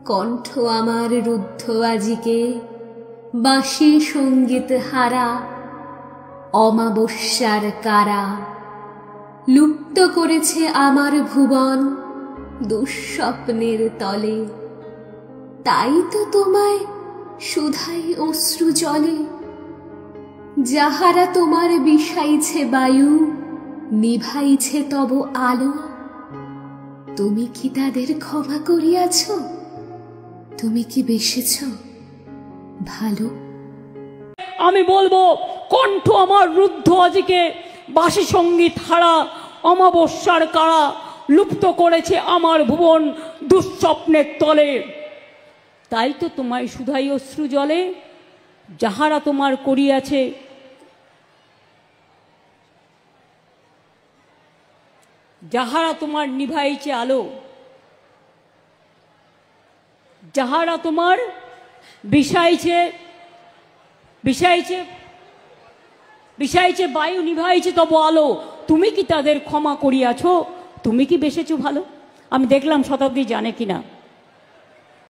কণ্ঠ আমার রুদ্ধ আজিকে বাঁশি সঙ্গীত হারা, অমাবস্যার কারা লুপ্ত করেছে আমার ভুবন দুঃস্বপ্নের তলে। তাই তো তোমায় শুধাই অশ্রু জলে, যাহারা তোমার বিষাইছে বায়ু, নিভাইছে তব আলো। তুমি কি তাদের ক্ষমা করিয়াছ? তুমি কি বেসেছ ভালো? আমি বলবো, কণ্ঠ আমার রুদ্ধ আজিকে বাঁশি সঙ্গীত হারা, অমাবস্যার কারা লুপ্ত করেছে আমার ভুবন দুঃস্বপ্নের তলে। তাই তো তোমায় শুধাই অশ্রু জলে, যাহারা তোমার করিয়াছে যাহারা তোমার নিভাইছে আলো, যাহারা তোমার বিষাইছে বায়ু, নিভাইছে তব আলো। তুমি কি তাদের ক্ষমা করিয়াছ? তুমি কি বেসেছো ভালো? আমি দেখলাম শতাব্দী জানে কিনা।